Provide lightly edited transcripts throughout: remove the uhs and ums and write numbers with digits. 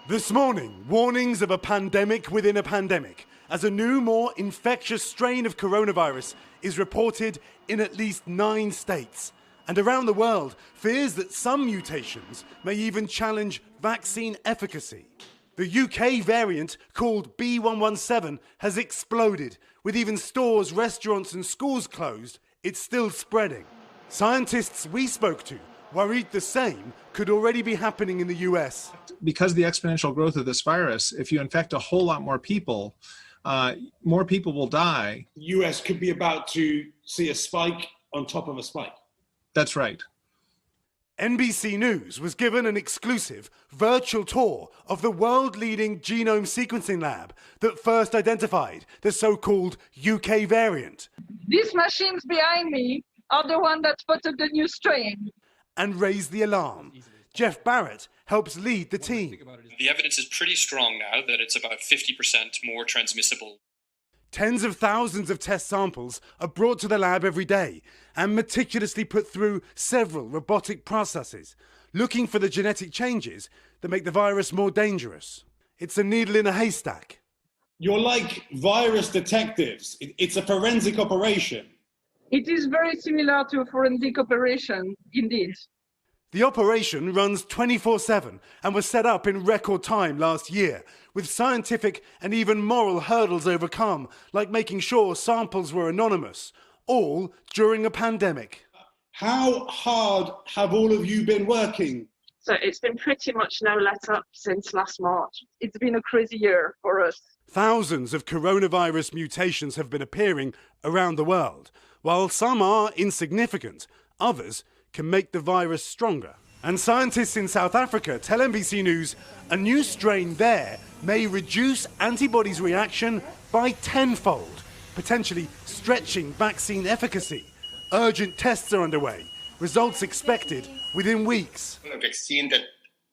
This morning, warnings of a pandemic within a pandemic, as a new, more infectious strain of coronavirus is reported in at least 9 states. And around the world, fears that some mutations may even challenge vaccine efficacy. The UK variant, called B.1.1.7, has exploded. With even stores, restaurants and schools closed, it's still spreading. Scientists we spoke to worried the same could already be happening in the US. Because of the exponential growth of this virus, if you infect a whole lot more people will die. The US could be about to see a spike on top of a spike. That's right. NBC News was given an exclusive virtual tour of the world-leading genome sequencing lab that first identified the so-called UK variant. These machines behind me are the ones that spotted the new strain. And raised the alarm. Jeff Barrett helps lead the team. The evidence is pretty strong now that it's about 50% more transmissible. Tens of thousands of test samples are brought to the lab every day and meticulously put through several robotic processes, looking for the genetic changes that make the virus more dangerous. It's a needle in a haystack. You're like virus detectives. It's a forensic operation. It is very similar to a forensic operation, indeed. The operation runs 24/7 and was set up in record time last year, with scientific and even moral hurdles overcome, like making sure samples were anonymous, all during a pandemic. How hard have all of you been working? So it's been pretty much no let-up since last March. It's been a crazy year for us. Thousands of coronavirus mutations have been appearing around the world. While some are insignificant, others can make the virus stronger. And scientists in South Africa tell NBC News a new strain there may reduce antibodies' reaction by tenfold, potentially stretching vaccine efficacy. Urgent tests are underway, results expected within weeks. A vaccine that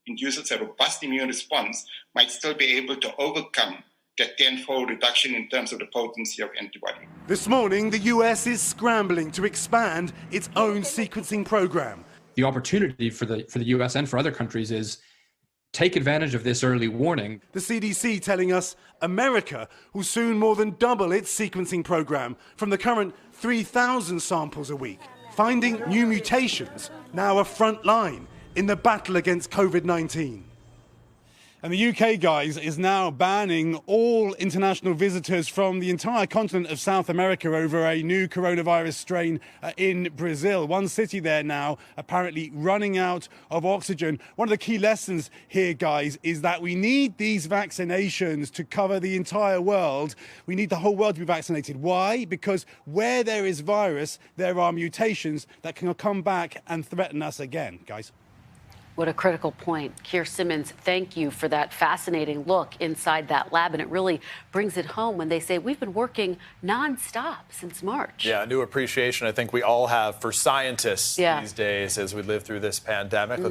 induces a robust immune response might still be able to overcome that tenfold reduction in terms of the potency of antibody. This morning, the US is scrambling to expand its own sequencing program. The opportunity for the US and for other countries is take advantage of this early warning. The CDC telling us America will soon more than double its sequencing program from the current 3,000 samples a week. Finding new mutations, now a front line in the battle against COVID-19. And the UK, guys, is now banning all international visitors from the entire continent of South America over a new coronavirus strain in Brazil. One city there now apparently running out of oxygen. One of the key lessons here, guys, is that we need these vaccinations to cover the entire world. We need the whole world to be vaccinated. Why? Because where there is virus, there are mutations that can come back and threaten us again, guys. What a critical point. Keir Simmons, thank you for that fascinating look inside that lab. And it really brings it home when they say we've been working nonstop since March. Yeah, a new appreciation I think we all have for scientists these days as we live through this pandemic.